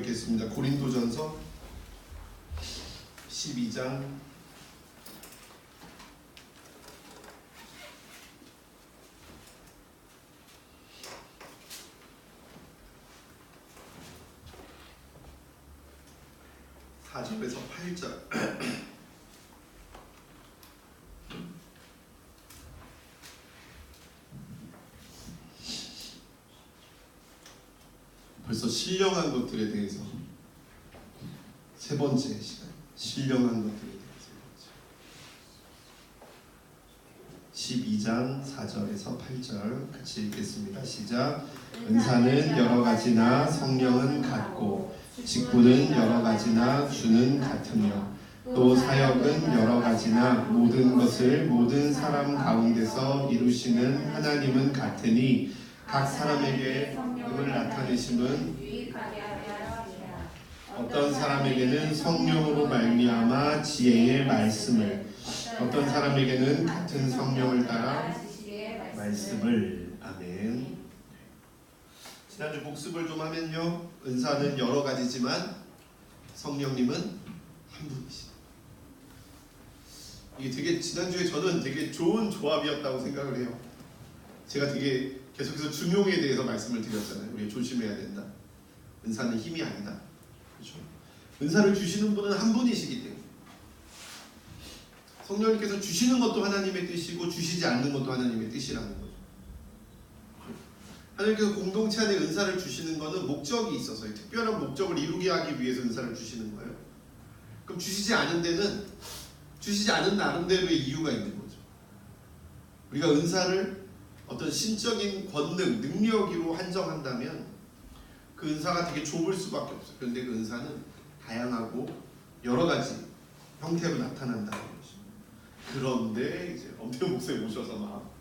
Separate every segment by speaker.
Speaker 1: 읽겠습니다. 고린도전서 12장 4절에서 8절. 벌써 신령한 것들에 대해서 세 번째 시간, 신령한 것들에 대해서 12장 4절에서 8절 같이 읽겠습니다. 시작. 은사는 여러 가지나 성령은 같고 직분은 여러 가지나 주는 같으며 또 사역은 여러 가지나 모든 것을 모든 사람 가운데서 이루시는 하나님은 같으니 각 사람에게 성령을 나타내심은
Speaker 2: 유익하게 하려 함이라.
Speaker 1: 어떤 사람에게는 성령으로 말미암아 지혜의 말씀을, 어떤 사람에게는 같은 성령을 따라
Speaker 2: 지식의
Speaker 1: 말씀을. 아멘. 지난주 복습을 좀 하면요, 은사는 여러 가지지만 성령님은 한 분이시다. 이게 되게 지난주에 저는 되게 좋은 조합이었다고 생각을 해요. 제가 되게 계속해서 중용에 대해서 말씀을 드렸잖아요. 우리 조심해야 된다. 은사는 힘이 아니다. 그렇죠? 은사를 주시는 분은 한 분이시기 때문에 성령님께서 주시는 것도 하나님의 뜻이고 주시지 않는 것도 하나님의 뜻이라는 거죠. 하나님께서 공동체 안에 은사를 주시는 것은 목적이 있어서요. 특별한 목적을 이루게 하기 위해서 은사를 주시는 거예요. 그럼 주시지 않은 데는 주시지 않은 나름대로의 이유가 있는 거죠. 우리가 은사를 어떤 신적인 권능, 능력으로 한정한다면 그 은사가 되게 좁을 수밖에 없어요. 그런데 그 은사는 다양하고 여러 가지 형태로 나타난다는 것입니다. 그런데 이제 엄태우 목사님 오셔서 막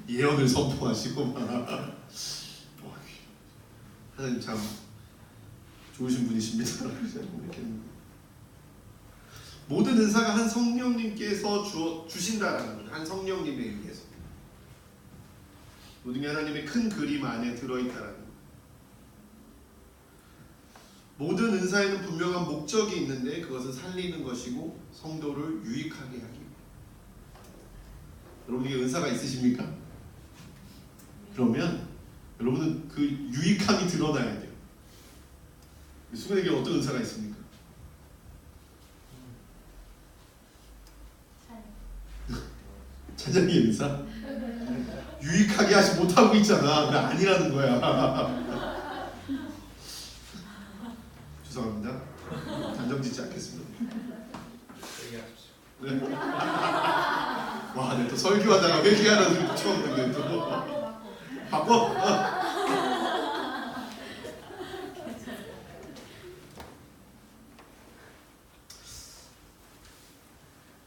Speaker 1: 예언을 선포하시고 막 하나님 참 좋으신 분이십니다. 모든 은사가 한 성령님께서 주신다라는 거죠. 한 성령님에 의해서. 모든 게 하나님의 큰 그림 안에 들어있다라는 거예요. 모든 은사에는 분명한 목적이 있는데 그것은 살리는 것이고 성도를 유익하게 하기 위해. 여러분에게 은사가 있으십니까? 그러면 여러분은 그 유익함이 드러나야 돼요. 수근에게 어떤 은사가 있습니까? 찬양의 은사? 유익하게 하지 못하고 있잖아. 그게 아니라는 거야. 죄송합니다. 단정짓지 않겠습니다. 네. 와, 내가 또 설교하다가 회개하라는 소리 처음 듣네. 또 바꿔.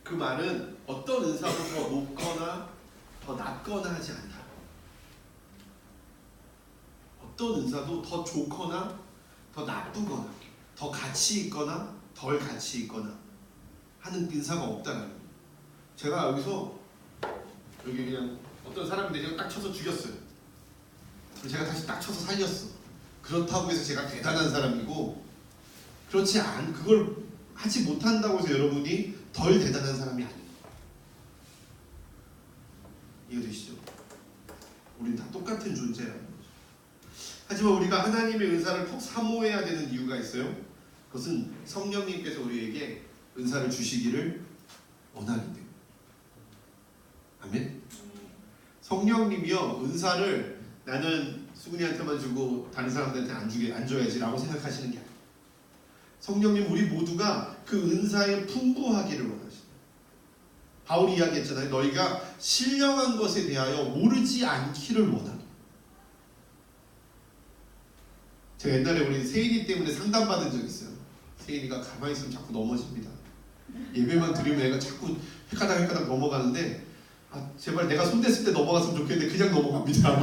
Speaker 1: 그 말은 어떤 은사도 더 높거나 더 낮거나 하지 않다. 어떤 은사도 더 좋거나 더 나쁘거나 더 가치 있거나 덜 가치 있거나 하는 은사가 없다는 거예요. 제가 여기서 여기 그냥 어떤 사람인데 제가 딱 쳐서 죽였어요. 제가 다시 딱 쳐서 살렸어. 그렇다고 해서 제가 대단한 사람이고 그렇지 않 그걸 하지 못한다고 해서 여러분이 덜 대단한 사람이 아니에요. 이해되시죠? 우린 다 똑같은 존재라는 거죠. 하지만 우리가 하나님의 은사를 꼭 사모해야 되는 이유가 있어요. 그것은 성령님께서 우리에게 은사를 주시기를 원하기 때문에. 아멘? 성령님이요, 은사를 나는 수근이한테만 주고 다른 사람들한테 안 줘야지 라고 생각하시는 게 아니에요. 성령님 우리 모두가 그 은사에 풍부하기를 원하십니다. 바울이 이야기했잖아요. 너희가 신령한 것에 대하여 모르지 않기를 원하노라. 제가 옛날에 우리 세인이 때문에 상담받은 적 있어요. 세인이가 가만히 있으면 자꾸 넘어집니다. 예배만 드리면 애가 자꾸 헷가닥 넘어가는데 제발 내가 손댔을 때 넘어갔으면 좋겠는데 그냥 넘어갑니다.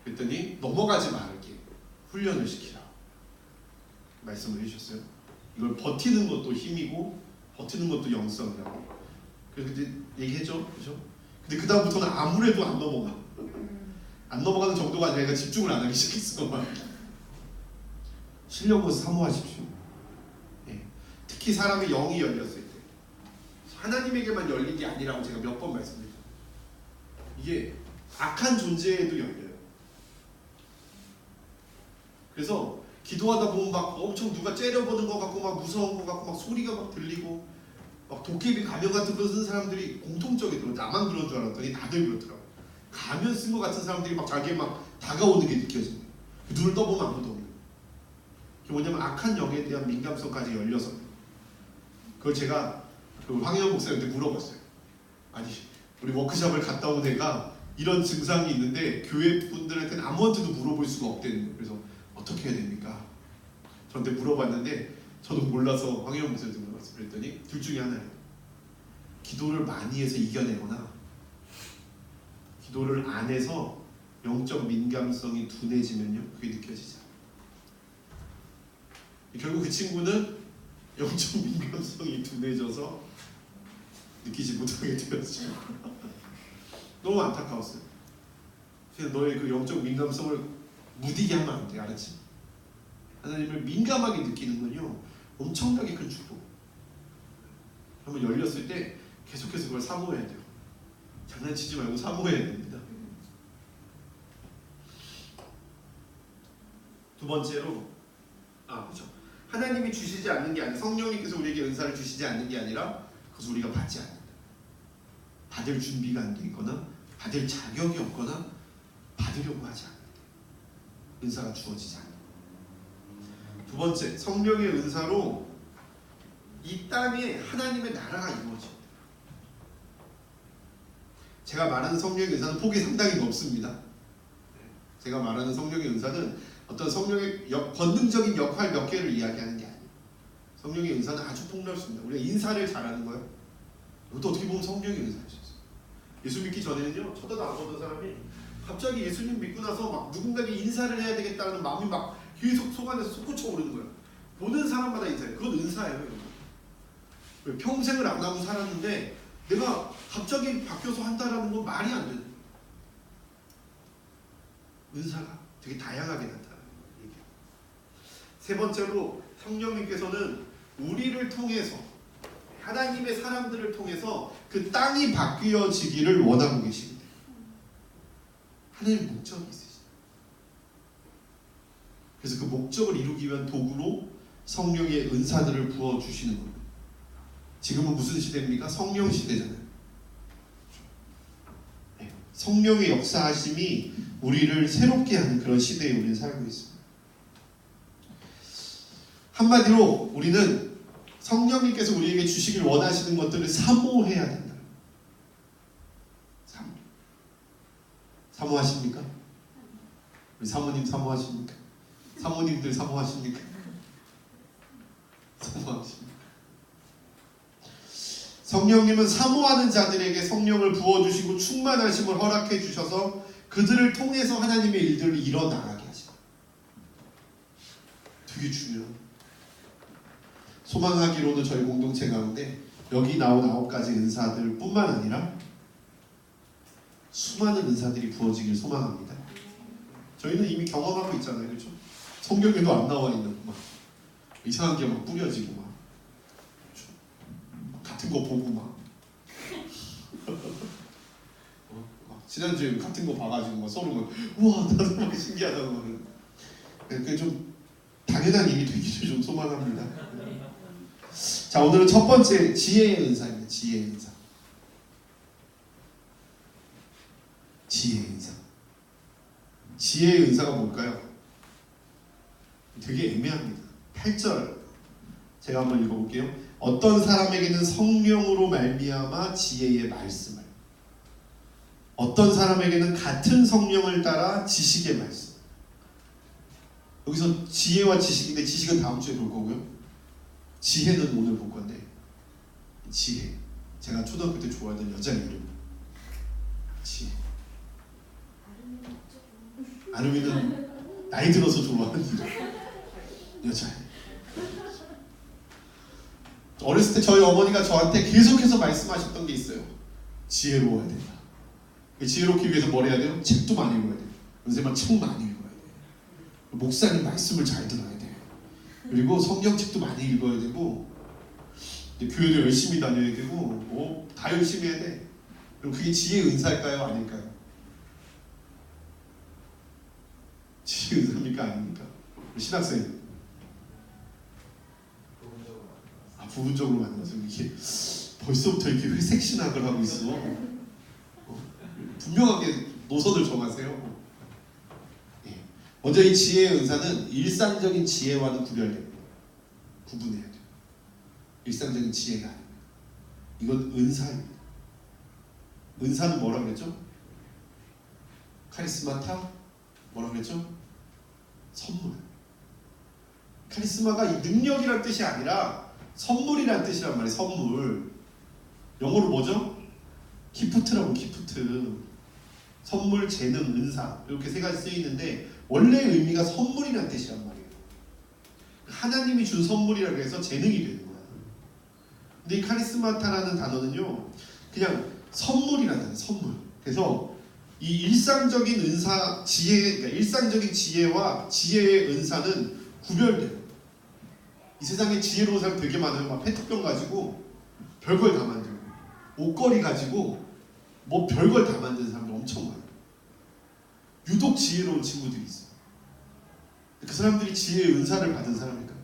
Speaker 1: 그랬더니 넘어가지 말게 훈련을 시키라 말씀을 해주셨어요. 이걸 버티는 것도 힘이고 버티는 것도 영성이라고. 그래서 그때 얘기했죠, 그렇죠? 근데 그 다음부터는 아무래도 안 넘어가. 안 넘어가는 정도가 아니라 얘가 집중을 안 하기 시작했어. 쉬려고 사모하십시오. 예. 특히 사람의 영이 열렸을 때 하나님에게만 열린 게 아니라고 제가 몇 번 말씀드렸죠. 이게 악한 존재에도 열려요. 그래서 기도하다 보면 막 엄청 누가 째려보는 것 같고 막 무서운 것 같고 막 소리가 막 들리고 막 도깨비 가면 같은 거 쓴 사람들이 공통적이더라고. 나만 그런 줄 알았더니 다들 그렇더라고. 가면 쓴 것 같은 사람들이 막 자기에 막 다가오는 게 느껴지는 거예요. 눈을 떠보면 아무도 없는 거예요. 그게 뭐냐면 악한 영에 대한 민감성까지 열려서. 그걸 제가 그 황혜영 목사님한테 물어봤어요. 아니 우리 워크숍을 갔다 온 애가 이런 증상이 있는데 교회 분들한테는 아무한테도 물어볼 수가 없대는 거예요. 그래서 어떻게 해야 됩니까? 저한테 물어봤는데 저도 몰라서 황혜영 목사님한테 물어봤어요. 그랬더니 둘 중에 하나예요. 기도를 많이 해서 이겨내거나 기도를 안 해서 영적 민감성이 둔해지면요 그게 느껴지죠. 결국 그 친구는 영적 민감성이 둔해져서 느끼지 못하게 되었죠. 너무 안타까웠어요. 그래서 너의 그 영적 민감성을 무디게 하면 안 돼. 알았지? 하나님을 민감하게 느끼는 건요 엄청나게 큰 축복. 한번 열렸을 때 계속해서 그걸 사모해야 돼요. 장난치지 말고 사모해야 됩니다. 두 번째로 그렇죠. 하나님이 주시지 않는 게 아니라 성령님께서 우리에게 은사를 주시지 않는 게 아니라 그것을 우리가 받지 않는다. 받을 준비가 안 돼 있거나 받을 자격이 없거나 받으려고 하지 않는다. 은사가 주어지지 않는다. 두 번째, 성령의 은사로 이 땅에 하나님의 나라가 이루어집니다. 제가 말하는 성령의 은사는 폭이 상당히 넓습니다. 제가 말하는 성령의 은사는 어떤 성령의 권능적인 역할 몇 개를 이야기하는 게 아니에요. 성령의 은사는 아주 폭넓습니다. 우리가 인사를 잘하는 거예요. 이것도 어떻게 보면 성령의 은사일 수 있어요. 예수 믿기 전에는요 쳐다도 안 보던 사람이 갑자기 예수님 믿고 나서 막 누군가에게 인사를 해야 되겠다는 마음이 막 계속 속 안에서 솟구쳐 오르는 거예요. 보는 사람마다 인사해요. 그건 은사예요. 여러분. 평생을 안 하고 살았는데 내가 갑자기 바뀌어서 한다라는 건 말이 안 되는 거예요. 은사가 되게 다양하게 나타나요. 세 번째로 성령님께서는 우리를 통해서 하나님의 사람들을 통해서 그 땅이 바뀌어지기를 원하고 계십니다. 하나님의 목적이 있으시죠. 그래서 그 목적을 이루기 위한 도구로 성령의 은사들을 부어주시는 겁니다. 지금은 무슨 시대입니까? 성령 시대잖아요. 성령의 역사하심이 우리를 새롭게 하는 그런 시대에 우리는 살고 있습니다. 한마디로 우리는 성령님께서 우리에게 주시길 원하시는 것들을 사모해야 된다. 사모하십니까? 우리 사모님 사모하십니까? 사모님들 사모하십니까? 사모하십니까? 성령님은 사모하는 자들에게 성령을 부어주시고 충만하심을 허락해 주셔서 그들을 통해서 하나님의 일들을 이뤄나가게 하십니다. 되게 중요한. 소망하기로는 저희 공동체 가운데 여기 나온 9가지 은사들 뿐만 아니라 수많은 은사들이 부어지길 소망합니다. 저희는 이미 경험하고 있잖아요. 그렇죠? 성경에도 안 나와 있는 막 이상한 게 막 뿌려지고 막 같은 거 보고 막 지난주에 같은 거 봐가지고 막 서로 막 우와 나도 막 신기하다고 하는 그게 좀 당연한 일이 되기를 좀 소망합니다. 자, 오늘은 첫 번째 지혜의 은사입니다. 지혜의 은사. 지혜의 은사. 지혜의 은사가 뭘까요? 되게 애매합니다. 8절 제가 한번 읽어볼게요. 어떤 사람에게는 성령으로 말미암아 지혜의 말씀을, 어떤 사람에게는 같은 성령을 따라 지식의 말씀. 여기서 지혜와 지식인데 지식은 다음 주에 볼 거고요. 지혜는 오늘 볼 건데, 지혜, 제가 초등학교 때 좋아하던 여자 이름 지혜. 아름이는 나이 들어서 좋아하는 이름 여자애. 어렸을 때 저희 어머니가 저한테 계속해서 말씀하셨던 게 있어요. 지혜로워야 된다. 지혜롭기 위해서 뭘 해야 돼요? 책도 많이 읽어야 돼요. 은사만 책 많이 읽어야 돼. 목사님 말씀을 잘 들어야 돼. 그리고 성경책도 많이 읽어야 되고 교회도 열심히 다녀야 되고 다 열심히 해야 돼. 그럼 그게 지혜의 은사일까요? 아닐까요? 지혜의 은사입니까? 아닙니까? 신학생 부분적으로 만나서 이게 벌써부터 이렇게 회색 신학을 하고 있어. 분명하게 노선을 정하세요. 예. 먼저 이 지혜의 은사는 일상적인 지혜와는 구별됩니다. 구분해야 돼요. 일상적인 지혜가 아닙니다. 이건 은사입니다. 은사는 뭐라 그랬죠? 카리스마타 뭐라 그랬죠? 선물. 카리스마가 이 능력이란 뜻이 아니라 선물이란 뜻이란 말이에요. 선물. 영어로 뭐죠? 기프트라고. 기프트. 선물, 재능, 은사 이렇게 세 가지 쓰이는데 원래 의미가 선물이란 뜻이란 말이에요. 하나님이 준 선물이라고 해서 재능이 되는 거야. 근데 이 카리스마타라는 단어는요 그냥 선물이라는 단어. 선물. 그래서 이 일상적인 은사, 지혜, 그러니까 일상적인 지혜와 지혜의 은사는 구별돼요. 이 세상에 지혜로운 사람 되게 많아요. 막 페트병 가지고 별걸 다 만들고 옷걸이 가지고 뭐 별걸 다 만드는 사람들 엄청 많아요. 유독 지혜로운 친구들이 있어요. 그 사람들이 지혜의 은사를 받은 사람일까요?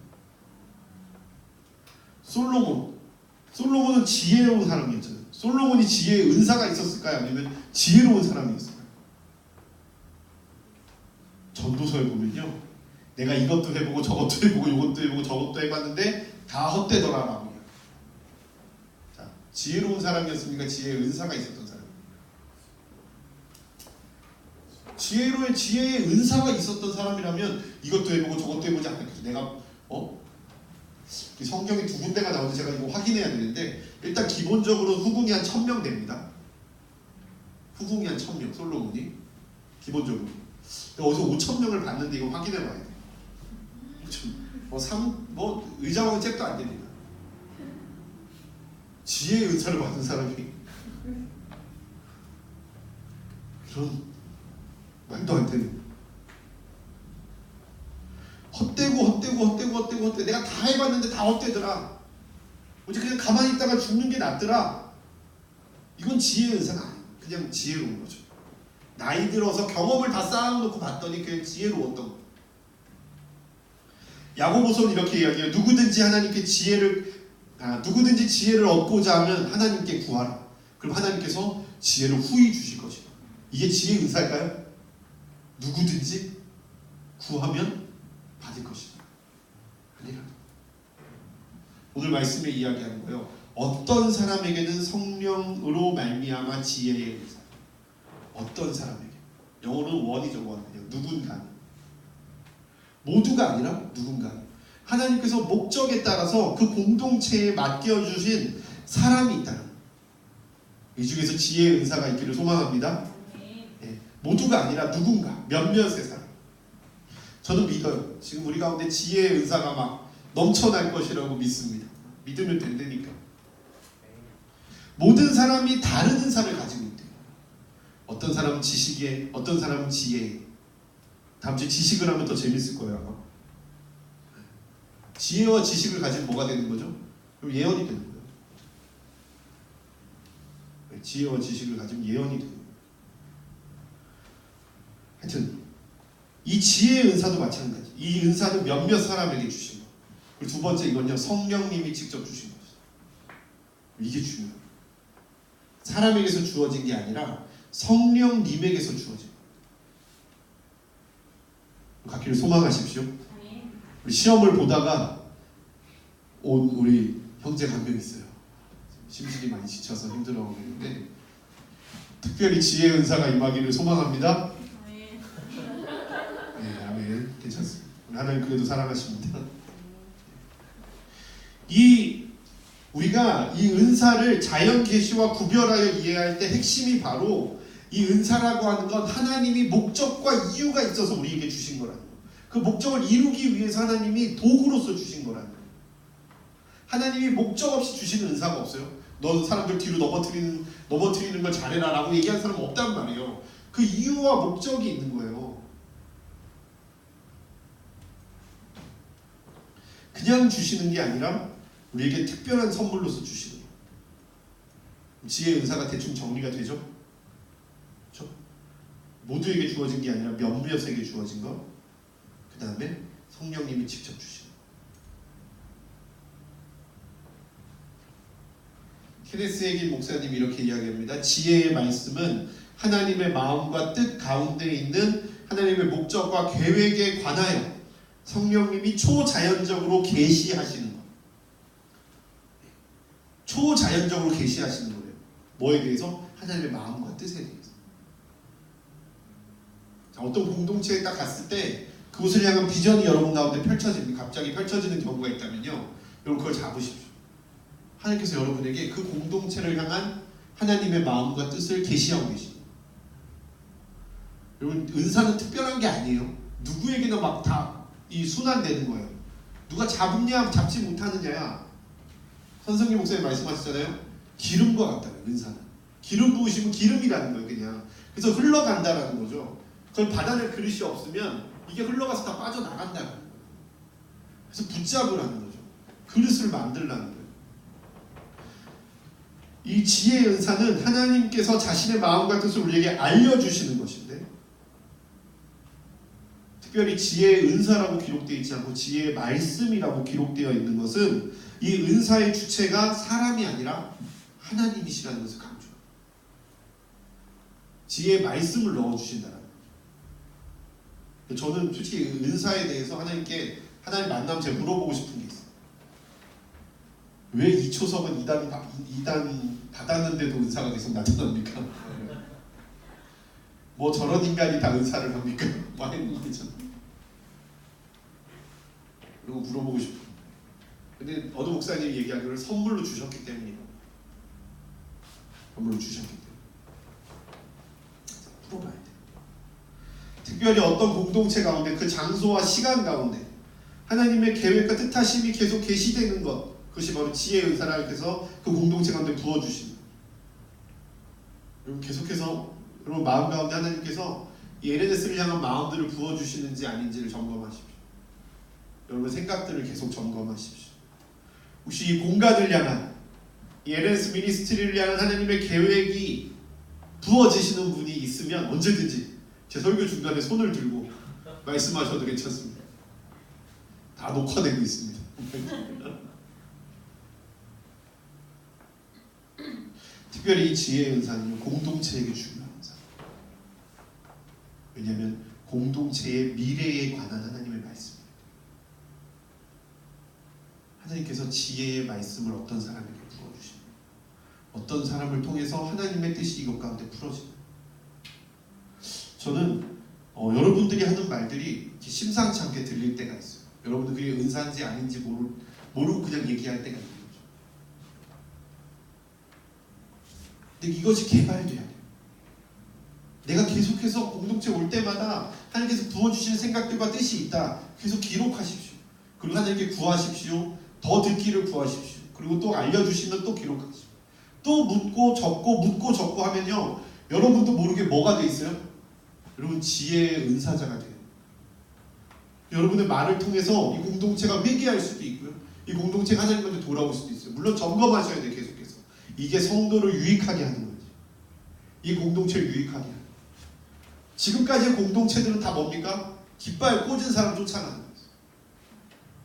Speaker 1: 솔로몬은 지혜로운 사람이었잖아요. 솔로몬이 지혜의 은사가 있었을까요? 아니면 지혜로운 사람이었을까요? 전도서에 보면요 내가 이것도 해보고 저것도 해보고 이것도 해보고 저것도 해봤는데 다 헛되더라라고. 자, 지혜로운 사람이었습니까? 지혜의 은사가 있었던 사람. 지혜의 은사가 있었던 사람이라면 이것도 해보고 저것도 해보지 않겠죠. 내가 성경에 두 군데가 나오는데 제가 이거 확인해야 되는데 일단 기본적으로 후궁이 한 1000명 됩니다. 후궁이 한 1000명 솔로몬이 기본적으로. 어디서 5000명을 봤는데 이거 확인해봐야 돼. 의자왕 잽도 안 됩니다. 지혜의 은사를 받은 사람이 그런 말도 안 되는 헛되고 내가 다 해봤는데 다 헛되더라. 어제 그냥 가만히 있다가 죽는 게 낫더라. 이건 지혜의 은사가 아니에요. 그냥 지혜로운 거죠. 나이 들어서 경험을 다 쌓아놓고 봤더니 그냥 지혜로웠던 거예요. 야고보서는 이렇게 이야기해요. 누구든지 지혜를 얻고자 하면 하나님께 구하라. 그럼 하나님께서 지혜를 후히 주실 것이다. 이게 지혜의 은사일까요? 누구든지 구하면 받을 것이다. 아니라. 오늘 말씀에 이야기하는 거예요. 어떤 사람에게는 성령으로 말미암아 지혜의 은사. 어떤 사람에게. 영어로는 원이죠. 원. 그냥 누군가. 모두가 아니라 누군가. 하나님께서 목적에 따라서 그 공동체에 맡겨주신 사람이 있다는 거예요. 이 중에서 지혜의 은사가 있기를 소망합니다. 네. 모두가 아니라 누군가. 몇몇의 사람. 저는 믿어요. 지금 우리 가운데 지혜의 은사가 막 넘쳐날 것이라고 믿습니다. 믿으면 된다니까. 모든 사람이 다른 은사를 가지고 있대요. 어떤 사람은 지식에, 어떤 사람은 지혜에. 다음 주에 지식을 하면 더 재밌을 거예요. 아마. 지혜와 지식을 가지면 뭐가 되는 거죠? 그럼 예언이 되는 거예요. 지혜와 지식을 가지면 예언이 되는 거예요. 하여튼 이 지혜의 은사도 마찬가지. 이 은사는 몇몇 사람에게 주신 거예요. 그리고 두 번째 이건요. 성령님이 직접 주신 거예요. 이게 중요해요. 사람에게서 주어진 게 아니라 성령님에게서 주어진 거예요. 갖기를 소망하십시오. 우리 시험을 보다가 온 우리 형제가 한 명 있어요. 심신이 많이 지쳐서 힘들어하고 있는데 특별히 지혜의 은사가 임하기를 소망합니다. 네, 아멘. 괜찮습니다. 하나님 그래도 사랑하십니다. 우리가 이 은사를 자연 계시와 구별하여 이해할 때 핵심이 바로 이 은사라고 하는 건 하나님이 목적과 이유가 있어서 우리에게 주신 거라는 거예요. 그 목적을 이루기 위해서 하나님이 도구로서 주신 거라는 거예요. 하나님이 목적 없이 주시는 은사가 없어요. 너 사람들 뒤로 넘어뜨리는 걸 잘해라 라고 얘기한 사람은 없단 말이에요. 그 이유와 목적이 있는 거예요. 그냥 주시는 게 아니라 우리에게 특별한 선물로서 주시는 거예요. 지혜의 은사가 대충 정리가 되죠? 그렇죠? 모두에게 주어진 게 아니라 몇몇에게 주어진 것. 그 다음에 성령님이 직접 주시는 것. 케네스 헤긴 목사님이 이렇게 이야기합니다. 지혜의 말씀은 하나님의 마음과 뜻 가운데 있는 하나님의 목적과 계획에 관하여 성령님이 초자연적으로 계시하시는 것. 초자연적으로 계시하시는 거예요. 뭐에 대해서? 하나님의 마음과 뜻에 대해서. 자, 어떤 공동체에 딱 갔을 때 그곳을 향한 비전이 여러분 가운데 갑자기 펼쳐지는 경우가 있다면요, 여러분 그걸 잡으십시오. 하나님께서 여러분에게 그 공동체를 향한 하나님의 마음과 뜻을 계시하고 계십니다. 여러분 은사는 특별한 게 아니에요. 누구에게나 막 다 이 순환되는 거예요. 누가 잡냐 잡지 못하느냐야. 선성기 목사님 말씀하셨잖아요. 기름과 같다고요. 은사는 기름 부으시면 기름이라는 거예요. 그냥 그래서 흘러간다라는 거죠. 그걸 받아낼 그릇이 없으면 이게 흘러가서 다 빠져나간다는 거예요. 그래서 붙잡으라는 거죠. 그릇을 만들라는 거예요. 이 지혜의 은사는 하나님께서 자신의 마음과 뜻을 우리에게 알려주시는 것인데, 특별히 지혜의 은사라고 기록되어 있지 않고 지혜의 말씀이라고 기록되어 있는 것은 이 은사의 주체가 사람이 아니라 하나님이시라는 것을 강조합니다. 지혜의 말씀을 넣어주신다는 거죠. 저는 솔직히 은사에 대해서 하나님께 하나님 만나면 제가 물어보고 싶은 게 있어요. 왜 이 초석은 2단 받았는데도 은사가 계속 나타납니까? 뭐 저런 인간이 다 은사를 합니까? 많이 얘기잖아요. 그리고 물어보고 싶어요. 근데 어느 목사님이 얘기하기를 선물로 주셨기 때문이에요. 선물로 주셨기 때문에. 풀어봐야 돼요. 특별히 어떤 공동체 가운데 그 장소와 시간 가운데 하나님의 계획과 뜻하심이 계속 계시되는 것, 그것이 바로 지혜의 은사를 하나님께서 그 공동체 가운데 부어주십니다. 여러분 계속해서 여러분 마음 가운데 하나님께서 이 LNS를 향한 마음들을 부어주시는지 아닌지를 점검하십시오. 여러분 생각들을 계속 점검하십시오. 혹시 이 공간을 향한 이 LNS 미니스트리를 향한 하나님의 계획이 부어지시는 분이 있으면 언제든지 제 설교 중간에 손을 들고 말씀하셔도 괜찮습니다. 다 녹화되고 있습니다. 특별히 이 지혜의 은사는 공동체에게 중요한 은사. 왜냐하면 공동체의 미래에 관한 하나님의 말씀입니다. 하나님께서 지혜의 말씀을 어떤 사람에게 부어주십니다. 어떤 사람을 통해서 하나님의 뜻이 이것 가운데 풀어집니다. 저는 여러분들이 하는 말들이 심상치 않게 들릴 때가 있어요. 여러분들 그게 은사인지 아닌지 모르고 그냥 얘기할 때가 있는 거죠. 근데 이것이 개발돼야 돼요. 내가 계속해서 공동체 올 때마다 하나님께서 부어주시는 생각들과 뜻이 있다. 계속 기록하십시오. 그리고 하나님께 구하십시오. 더 듣기를 구하십시오. 그리고 또 알려주시면 또 기록하십시오. 또 묻고 적고 하면요, 여러분도 모르게 뭐가 돼 있어요? 여러분 지혜의 은사자가 돼요. 여러분의 말을 통해서 이 공동체가 회개할 수도 있고요, 이 공동체가 하나님한테 돌아올 수도 있어요. 물론 점검하셔야 돼요. 계속해서 이게 성도를 유익하게 하는 거지. 이 공동체를 유익하게 하는 거예요. 지금까지의 공동체들은 다 뭡니까? 깃발 꽂은 사람 쫓아가는 거예요.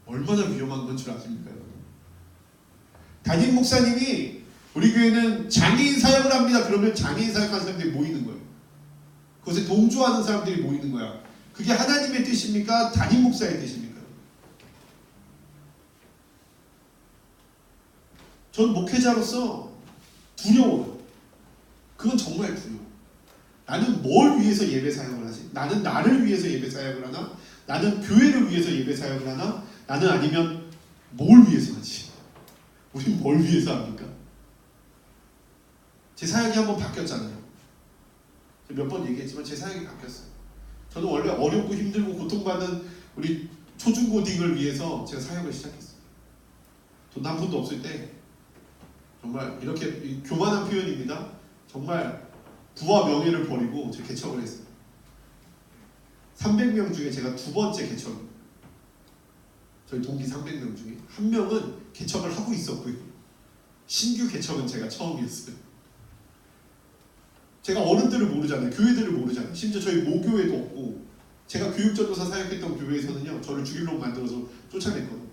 Speaker 1: 얼마나 위험한 건 줄 아십니까? 담임 목사님이 우리 교회는 장애인 사역을 합니다. 그러면 장애인 사역하는 사람들이 모이는 거예요. 그것에 동조하는 사람들이 모이는 거야. 그게 하나님의 뜻입니까? 담임 목사의 뜻입니까? 전 목회자로서 두려워요. 그건 정말 두려워. 나는 뭘 위해서 예배 사역을 하지? 나는 나를 위해서 예배 사역을 하나? 나는 교회를 위해서 예배 사역을 하나? 나는 아니면 뭘 위해서 하지? 우린 뭘 위해서 합니까? 제 사역이 한번 바뀌었잖아요. 몇 번 얘기했지만 제 사역이 바뀌었어요. 저는 원래 어렵고 힘들고 고통받는 우리 초중고딩을 위해서 제가 사역을 시작했어요. 돈 한 푼도 없을 때 정말 이렇게 교만한 표현입니다. 정말 부와 명예를 버리고 제가 개척을 했어요. 300명 중에 제가 두 번째 개척. 저희 동기 300명 중에 한 명은 개척을 하고 있었고요. 신규 개척은 제가 처음이었어요. 제가 어른들을 모르잖아요. 교회들을 모르잖아요. 심지어 저희 모교회도 없고 제가 교육전도사 사역했던 교회에서는요 저를 주일로 만들어서 쫓아냈거든요.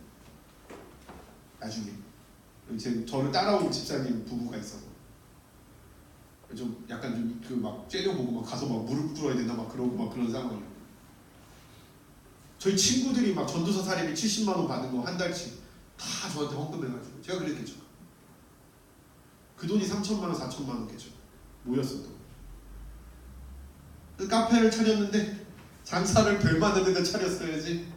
Speaker 1: 나중에 저를 따라온 집사님 부부가 있어서 좀 약간 좀 그 막 째려보고 막 가서 막 무릎 꿇어야 된다 막 그러고 막 그런 상황이에요. 저희 친구들이 막 전도사 사례비 70만 원 받은 거 한 달씩 다 저한테 헌금해가지고 제가 그랬겠죠. 그 돈이 3천만 원, 4천만 원겠죠. 모였어도. 그 카페를 차렸는데 장사를 될 만한 데다 차렸어야지.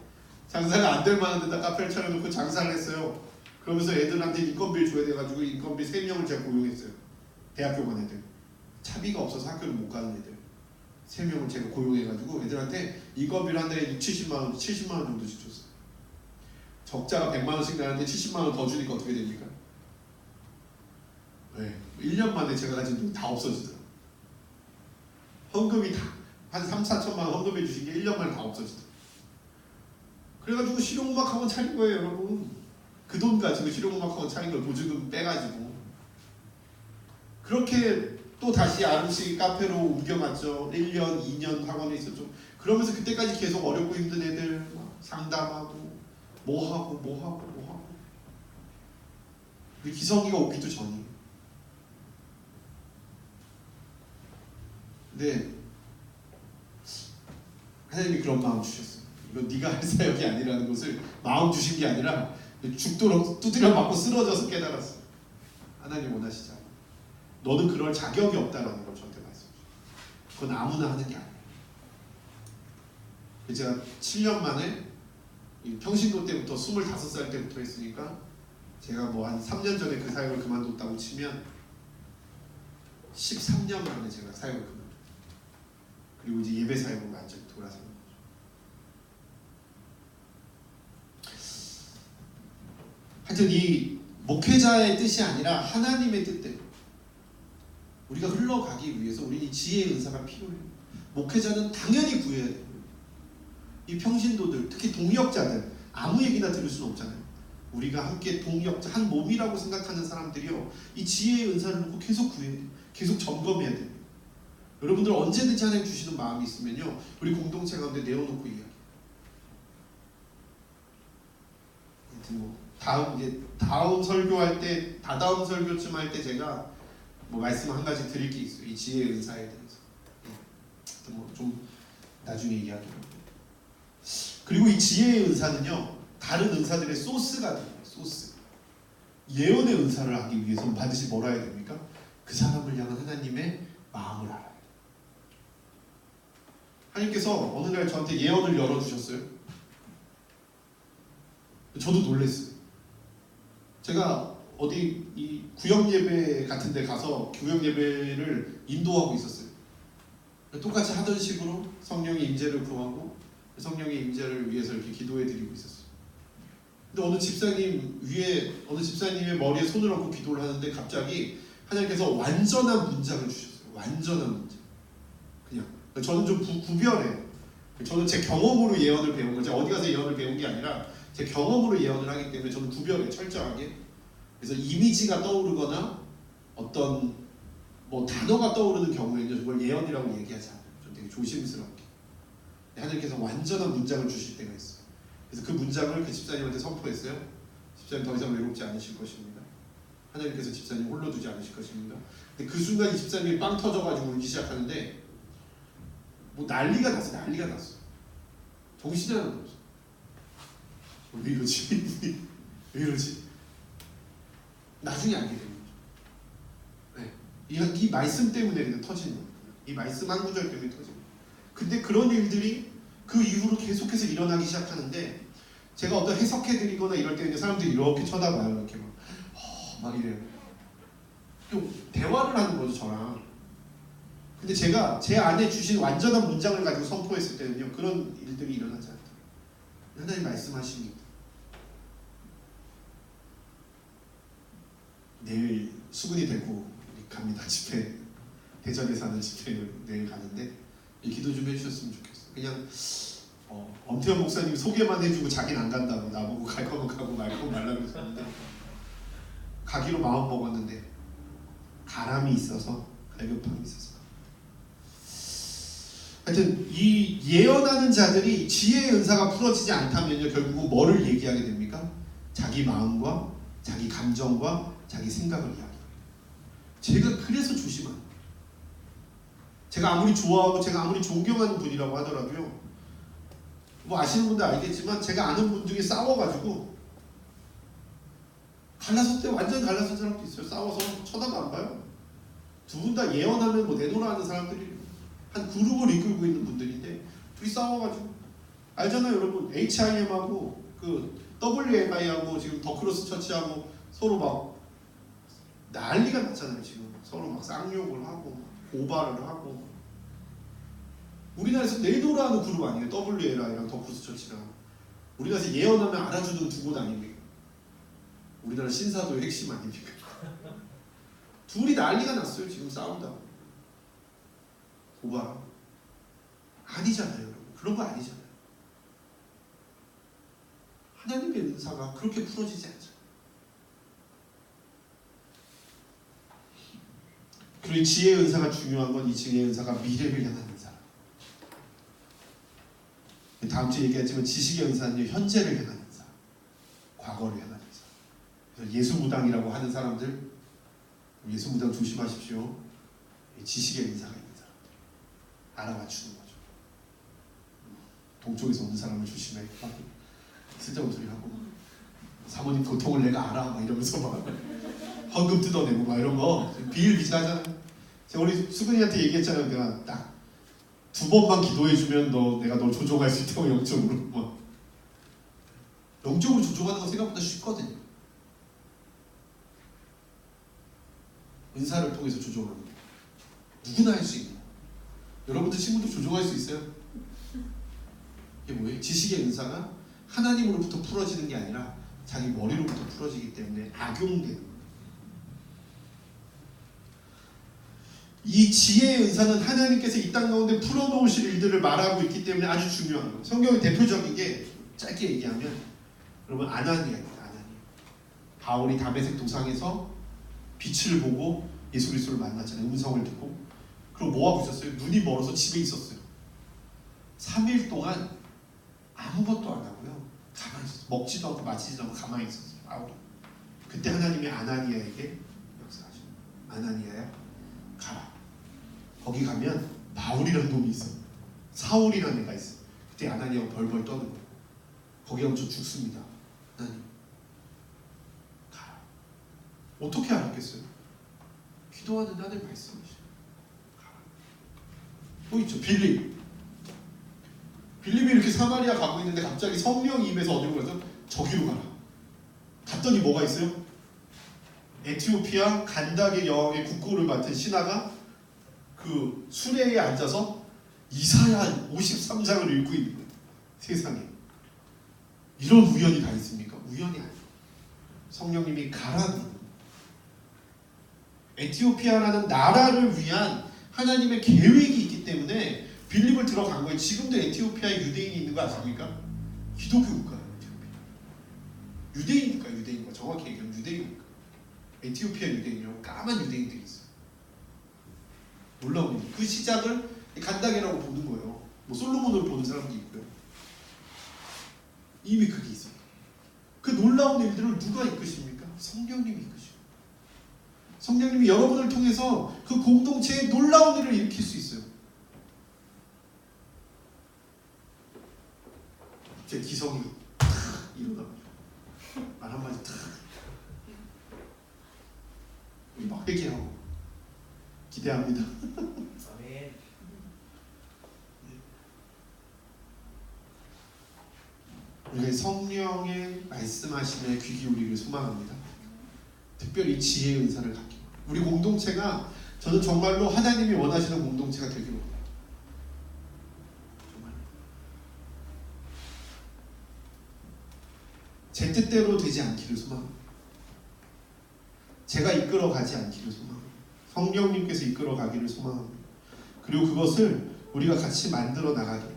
Speaker 1: 장사가 안 될 만한 데다 카페를 차려놓고 장사를 했어요. 그러면서 애들한테 인건비를 줘야 돼가지고 인건비 3명을 제가 고용했어요. 대학교 간 애들. 차비가 없어서 학교를 못 가는 애들 3명을 제가 고용해가지고 애들한테 인건비를 한 달에 70만 원, 70만 원 정도씩 줬어요. 적자가 100만 원씩 나는데 70만 원 더 주니까 어떻게 됩니까? 네, 1년 만에 제가 가진 돈 다 없어지더라고요. 헌금이 다 한 3, 4천만 원 헌금해 주신 게 1년 만에 다 없어지더라고요. 그래가지고 실용음악학원 차린 거예요, 여러분. 그 돈 가지고 실용음악학원 차린 걸 보조금 빼가지고 그렇게 또 다시 아르시 카페로 옮겨갔죠. 1년, 2년 학원에 있었죠. 그러면서 그때까지 계속 어렵고 힘든 애들 막 상담하고 뭐 하고 기성이가 오기도 전이에요. 근데 하나님이 그런 마음 주셨어요. 이거 네가 할 사역이 아니라는 것을 마음 주신 게 아니라 죽도록 두드려 맞고 쓰러져서 깨달았어요. 하나님 원하시지 않아요. 너는 그럴 자격이 없다라는 걸 저한테 말씀해 주셨어요. 그건 아무나 하는 게 아니에요. 제가 7년 만에 평신도 때부터 25살 때부터 했으니까 제가 뭐 한 3년 전에 그 사역을 그만뒀다고 치면 13년 만에 제가 사역을 그만뒀어요. 그리고 이제 예배 사역으로 완전히 돌아서는 거죠. 하여튼 이 목회자의 뜻이 아니라 하나님의 뜻대로 우리가 흘러가기 위해서 우리는 지혜의 은사가 필요해요. 목회자는 당연히 구해야 돼요. 이 평신도들, 특히 동역자들 아무 얘기나 들을 수는 없잖아요. 우리가 함께 동역자, 한 몸이라고 생각하는 사람들이요 이 지혜의 은사를 놓고 계속 구해야 돼요. 계속 점검해야 돼요. 여러분들 언제든지 하나님 주시는 마음이 있으면요 우리 공동체 가운데 내어놓고 이야기해요. 뭐 다음 설교할 때 다다음 설교쯤 할 때 제가 뭐 말씀 한 가지 드릴 게 있어요. 이 지혜의 은사에 대해서. 뭐 좀 나중에 이야기해요. 그리고 이 지혜의 은사는요 다른 은사들의 소스가 돼요. 소스. 예언의 은사를 하기 위해서는 반드시 뭐라 해야 됩니까? 그 사람을 향한 하나님의 마음을 알아요. 하나님께서 어느 날 저한테 예언을 열어주셨어요. 저도 놀랐어요. 제가 어디 이 구역 예배 같은 데 가서 구역 예배를 인도하고 있었어요. 똑같이 하던 식으로 성령의 임재를 구하고 성령의 임재를 위해서 이렇게 기도해 드리고 있었어요. 근데 어느 집사님의 머리에 손을 얹고 기도를 하는데 갑자기 하나님께서 완전한 문장을 주셨어요. 완전한 문장. 그냥 저는 좀 구별해요. 저는 제 경험으로 예언을 배운 거죠. 어디 가서 예언을 배운 게 아니라 제 경험으로 예언을 하기 때문에 저는 구별해요. 철저하게. 그래서 이미지가 떠오르거나 어떤 뭐 단어가 떠오르는 경우에는 그걸 예언이라고 얘기하지 않아요. 좀 되게 조심스럽게. 하나님께서 완전한 문장을 주실 때가 있어요. 그래서 그 문장을 그 집사님한테 선포했어요. 집사님 더 이상 외롭지 않으실 것입니다. 하나님께서 집사님 홀로 두지 않으실 것입니다. 근데 그 순간 이 집사님이 빵 터져가지고 울기 시작하는데 뭐 난리가 났어요. 정신이 하나도 없어. 왜 이러지? 왜 이러지? 나중에 알게 됩니다. 네. 이 말씀 때문에 그냥 터지는 거예요. 이 말씀 한 구절 때문에 터지는 거예요. 근데 그런 일들이 그 이후로 계속해서 일어나기 시작하는데 제가 어떤 해석해드리거나 이럴 때 사람들이 이렇게 쳐다봐요. 이렇게 막 이래요. 대화를 하는 거죠, 저랑. 근데 제가 제 안에 주신 완전한 문장을 가지고 선포했을 때는요 그런 일들이 일어나지 않더라고요. 하나님 말씀하십니다. 내일 수군이 되고 갑니다. 집회. 대전에 사는 집회를 내일 가는데 기도 좀 해주셨으면 좋겠어요. 그냥 엄태현 목사님 소개만 해주고 자기는 안 간다고 나보고 갈 거면 가고 말 거면 말라고 그랬는데 가기로 마음 먹었는데 가람이 있어서 갈급함이 있어서 하여튼 이 예언하는 자들이 지혜의 은사가 풀어지지 않다면요 결국은 뭐를 얘기하게 됩니까? 자기 마음과 자기 감정과 자기 생각을 이야기합니다. 제가 그래서 조심합니다. 제가 아무리 좋아하고 제가 아무리 존경하는 분이라고 하더라도요 뭐 아시는 분들 알겠지만 제가 아는 분 중에 싸워가지고 갈라섰대요. 완전 갈라선 사람도 있어요. 싸워서 쳐다도 안 봐요. 두 분 다 예언하면 뭐 내놓으라 하는 사람들이 한 그룹을 이끌고 있는 분들인데 둘이 싸워가지고 알잖아요 여러분. HIM하고 그 WMI하고 지금 더크로스 처치하고 서로 막 난리가 났잖아요. 지금 서로 막 쌍욕을 하고 고발을 하고. 우리나라에서 내놓으라 하는 그룹 아니에요. WLI랑 더크로스 처치랑. 우리나라에서 예언하면 알아주는 두 곳 아닙니까? 우리나라 신사도의 핵심 아닙니까? 둘이 난리가 났어요. 지금 싸운다고. 고발. 아니잖아요. 여러분. 그런 거 아니잖아요. 하나님의 은사가 그렇게 풀어지지 않죠. 그리고 지혜의 은사가 중요한 건 이 지혜의 은사가 미래를 향한 은사라. 다음 주에 얘기했지만 지식의 은사는 현재를 향한 은사, 과거를 향한 은사. 그래서 예수무당이라고 하는 사람들, 예수무당 조심하십시오. 지식의 은사가 있는 사람들 알아맞추는 거죠. 동쪽에서 오는 사람을 조심해. 쓸데없는 소리 하고 사모님 고통을 내가 알아 막 이러면서 막 헌금 뜯어내고 막 이런 거 비일비재하잖아요. 제가 우리 수근이한테 얘기했잖아요. 내가 딱 2번만 기도해주면 내가 널 조종할 수 있다고 영적으로. 뭐. 영적으로 조종하는 건 생각보다 쉽거든요. 은사를 통해서 조종하는 거 누구나 할 수 있는 거. 여러분들 친구도 조종할 수 있어요? 이게 뭐예요? 지식의 은사가 하나님으로부터 풀어지는 게 아니라 자기 머리로부터 풀어지기 때문에 악용되는 거예요. 이 지혜의 은사는 하나님께서 이 땅 가운데 풀어놓으실 일들을 말하고 있기 때문에 아주 중요한 거예요. 성경의 대표적인 게 짧게 얘기하면 여러분 아나니아입니다. 아나니아. 바울이 다메섹 도상에서 빛을 보고 예수 그리스도를 만났잖아요. 음성을 듣고. 그럼 뭐 하고 있었어요? 눈이 멀어서 집에 있었어요. 3일 동안 아무것도 안 하고요. 가만히 있었어요. 먹지도 않고 마시지도 않고 가만히 있었어요. 바울이. 그때 하나님이 아나니아에게 역사하셔요. 아나니아야 가라. 거기 가면 바울이라는 놈이 있어. 사울이라는 애가 있어. 그때 아나니아가 벌벌 떠는 거예요. 거기 가면 저 죽습니다. 하나님 가라. 어떻게 알았겠어요? 기도하는 하나님 말씀이죠. 가라. 또 있죠. 빌립. 빌립이 이렇게 사마리아 가고 있는데 갑자기 성령이 임해서 어디로 가서 저기로 가라. 갔더니 뭐가 있어요? 에티오피아 간다게 여왕의 국고를 맡은 신하가 그 수레에 앉아서 이사야 53장을 읽고 있는 거예요. 세상에. 이런 우연이 다 있습니까? 우연이 아니에요. 성령님이 가라는 에티오피아라는 나라를 위한 하나님의 계획이 있기 때문에 빌립을 들어간 거예요. 지금도 에티오피아에 유대인이 있는 거 아십니까? 기독교 국가예요. 에티오피아. 유대인일까? 유대인과 정확히 얘기하면 유대인일까? 에티오피아 유대인이라고 까만 유대인들이 있어요. 놀라운 일. 그 시작을 간다게라고 보는 거예요. 뭐 솔로몬을 보는 사람도 있고요. 이미 그게 있어요. 그 놀라운 일들을 누가 이끄십니까? 성령님이 이끄시고. 성령님이 여러분을 통해서 그 공동체에 놀라운 일을 일으킬 수 있어요. 제 기성이 탁 일어나가지고 말 한마디 탁 막 회개하고 기대합니다.
Speaker 3: 아멘.
Speaker 1: 우리가 성령의 말씀하심에 귀 기울이기를 소망합니다. 특별히 지혜의 은사를 갖기로. 우리 공동체가 저는 정말로 하나님이 원하시는 공동체가 되기로 합니다. 정말. 제 뜻대로 되지 않기를 소망합니다. 제가 이끌어가지 않기를 소망합니다. 성령님께서 이끌어가기를 소망합니다. 그리고 그것을 우리가 같이 만들어 나가기.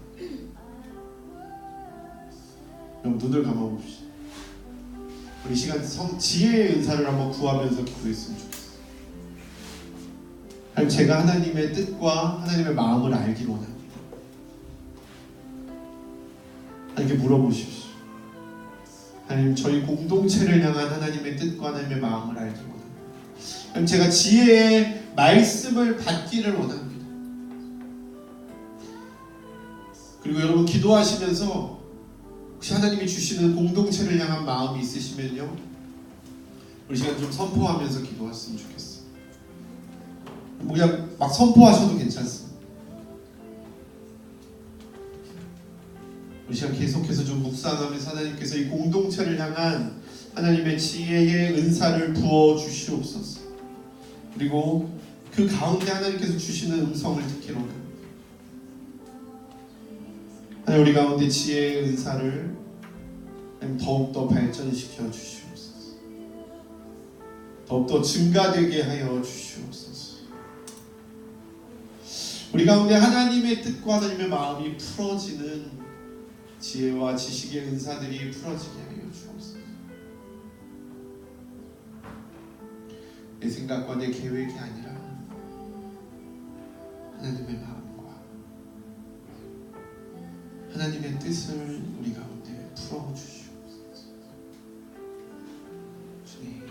Speaker 1: 여러분 눈을 감아봅시다. 우리 시간 지혜의 은사를 한번 구하면서 기도했으면 좋겠어요. 하나님, 제가 하나님의 뜻과 하나님의 마음을 알기를 원합니다. 하나님께 물어보십시오. 하나님, 저희 공동체를 향한 하나님의 뜻과 하나님의 마음을 알기를 원합니다. 하나님, 제가 지혜의 말씀을 받기를 원합니다. 그리고 여러분 기도하시면서 혹시 하나님이 주시는 공동체를 향한 마음이 있으시면요, 우리 시간 좀 선포하면서 기도했으면 좋겠어요. 그냥 막 선포하셔도 괜찮습니다. 우리 시간 계속해서 좀 묵상하면서 하나님께서 이 공동체를 향한 하나님의 지혜의 은사를 부어 주시옵소서. 그리고 그 가운데 하나님께서 주시는 음성을 듣기로 합니다. 하나님, 우리 가운데 지혜의 은사를 더욱더 발전시켜 주시옵소서. 더욱더 증가되게 하여 주시옵소서. 우리 가운데 하나님의 뜻과 하나님의 마음이 풀어지는 지혜와 지식의 은사들이 풀어지게 하여 주옵소서. 내 생각과 내 계획이 아니라 하나님의 마음과 하나님의 뜻을 우리 가운데 풀어주시옵소서. 주님,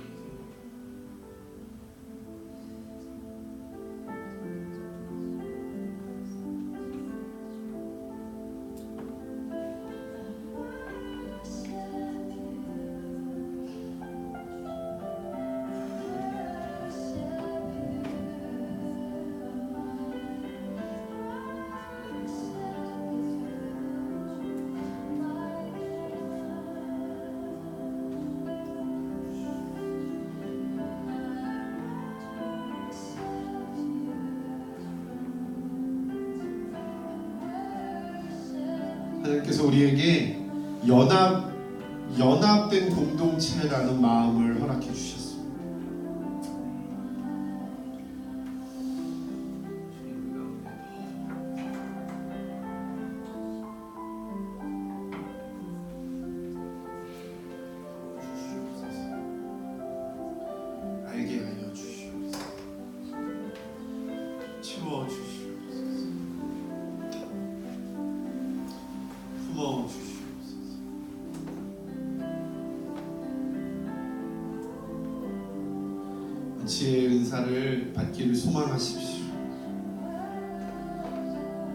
Speaker 1: 하나님께서 우리에게 연합된 공동체라는 마음을 허락해 주셨습니다. 알게 하여 주시옵소서. 채워 주시옵소서. 품어 주시옵소서. 지혜의 은사를 받기를 소망하십시오.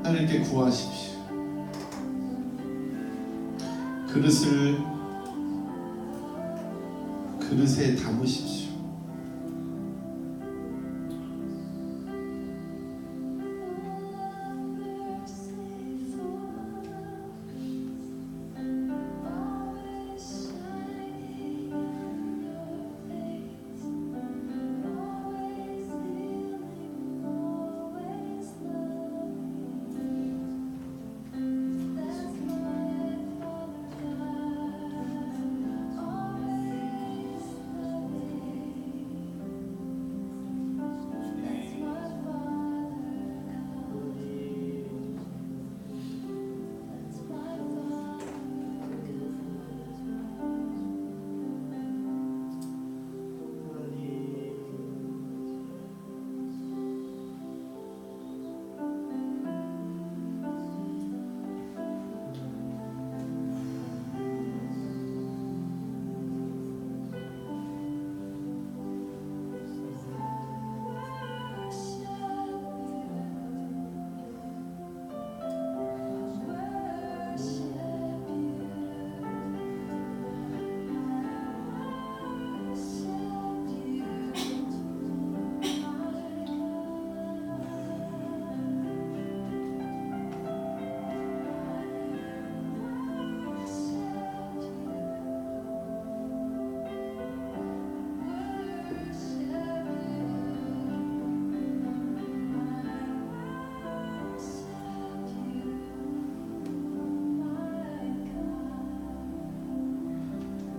Speaker 1: 하나님께 구하십시오. 그릇에 담으십시오.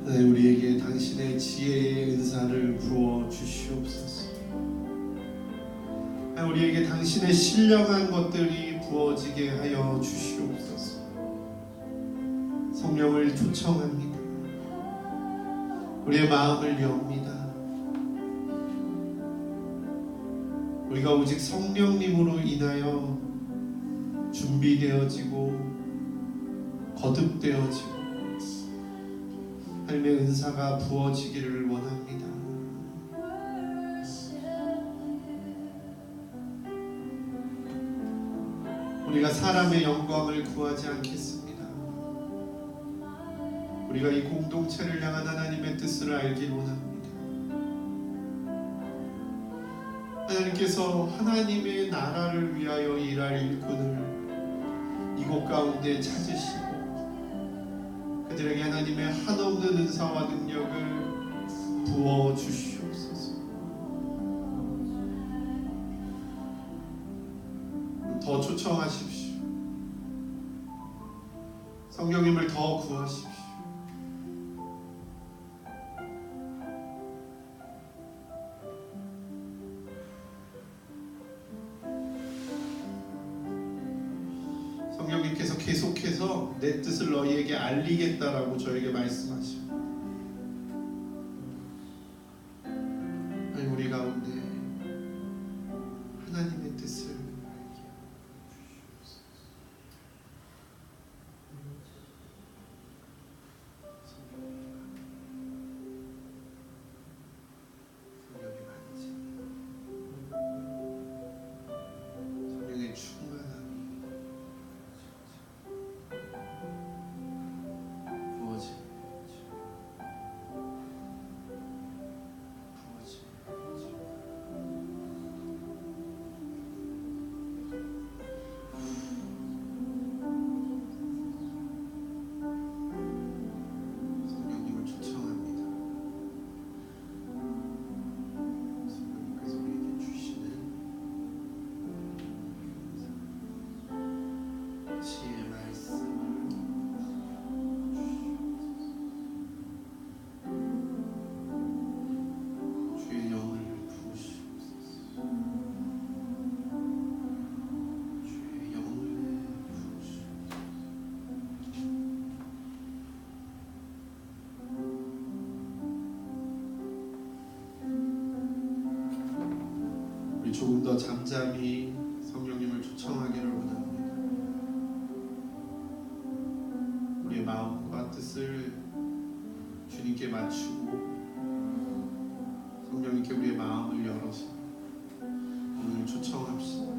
Speaker 1: 하나님, 우리에게 당신의 지혜의 은사를 부어 주시옵소서. 하나님, 우리에게 당신의 신령한 것들이 부어지게 하여 주시옵소서. 성령을 초청합니다. 우리의 마음을 엽니다. 우리가 오직 성령님으로 인하여 준비되어지고 거듭되어지고 하나님의 은사가 부어지기를 원합니다. 우리가 사람의 영광을 구하지 않겠습니다. 우리가 이 공동체를 향한 하나님의 뜻을 알길 원합니다. 하나님께서 하나님의 나라를 위하여 일할 일꾼을 이곳 가운데 찾으시고 그들에게 하나님의 한없는 은사와 능력을 부어 주시옵소서. 더 초청하십시오. 성령님을 더 구하십시오. 성령님께서 계속해서 내 뜻을 너희에게 알리겠다라고 저에게 말씀하시고 우리 가운데 하나님의 뜻을 알게 주시옵소서. 성령의 만지 성령의 충만함이 성령님을 초청합니다. 성령님께서 우리에게 주시는 지혜의 말씀을 주의 영을 부으시옵소서. 주의 영을 부으시옵소서. 우리 조금 더 잠잠히 성령님을 초청하기를 원합니다. 우리의 마음과 뜻을 주님께 맞추고 성령님께 우리의 마음을 열어서 오늘 초청합시다.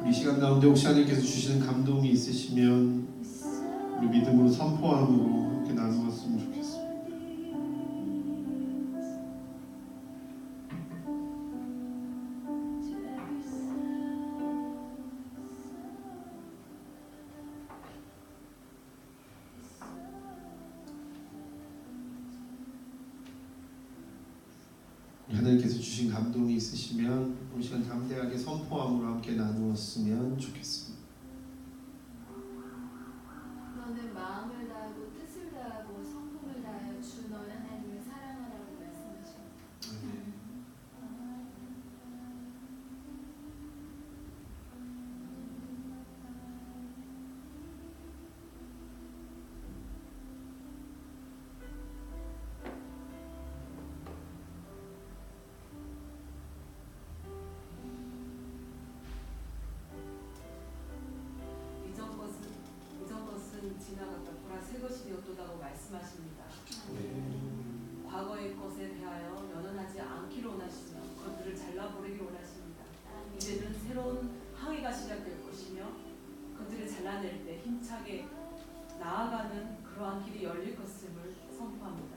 Speaker 1: 이 시간 가운데 혹시 하나님께서 주시는 감동이 있으시면 우리 믿음으로 선포함으로 함께 나누었으면 좋겠습니다. 하나님께서 주신 감동이 있으시면 이 시간 담대하게 선포함으로 함께 나누었으면 좋겠습니다.
Speaker 2: 너는 마음을 다하고 뜻을 다하고 성품을 다하여 주 너의 하나님을 사랑하라고 말씀하십니다.
Speaker 1: 아멘.
Speaker 3: 지나갔다 보라 새 것이 되었도다고 말씀하십니다. 과거의 것에 대하여 연연하지 않기를 원하시며 그것들을 잘라버리기를 원하십니다. 이제는 새로운 항해가 시작될 것입니다. 오시며 그들을 잘라낼 때 힘차게 나아가는 그러한 길이 열릴 것임을 선포합니다.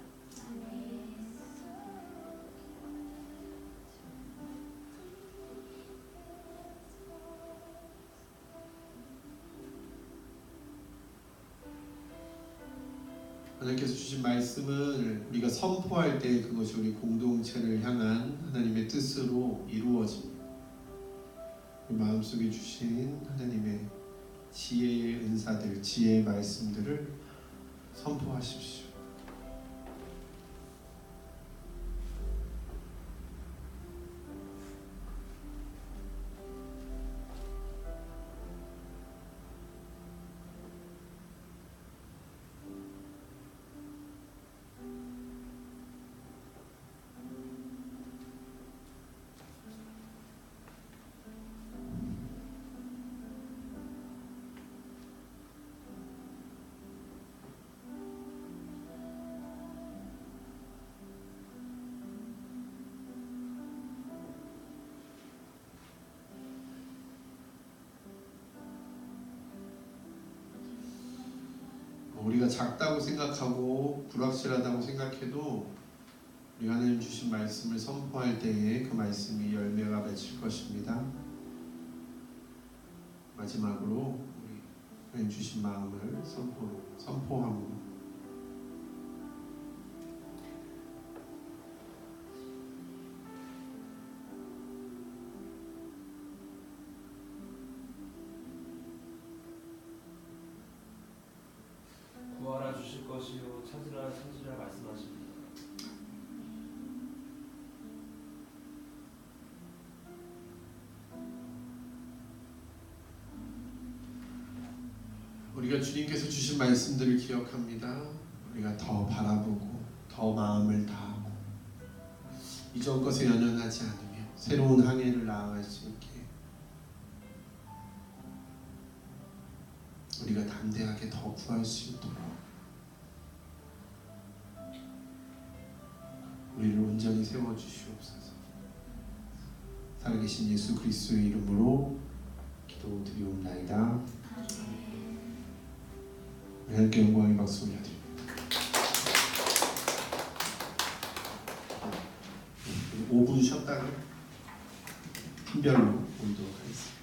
Speaker 1: 하나님께서 주신 말씀을 우리가 선포할 때 그것이 우리 공동체를 향한 하나님의 뜻으로 이루어집니다. 우리 마음속에 주신 하나님의 지혜의 은사들, 지혜의 말씀들을 선포하십시오. 우리가 작다고 생각하고 불확실하다고 생각해도 우리 하나님 주신 말씀을 선포할 때에 그 말씀이 열매가 맺힐 것입니다. 마지막으로 우리 하나님 주신 마음을 선포합니다.
Speaker 4: 구하라 주실 것이요 찾으라 찾으라 말씀하십니다.
Speaker 1: 우리가 주님께서 주신 말씀들을 기억합니다. 우리가 더 바라보고 더 마음을 다하고 이전 것에 연연하지 않으며 새로운 항해를 나아갈 수 있게 우리가 담대하게 더 구할 수 있도록 우리를 온전히 세워주시옵소서. 살아계신 예수 그리스도의 이름으로 기도드리옵나이다. 하나님께 영광의 박수 올려드립니다. 5분 쉬었다가 팀별로 모이도록 하겠습니다.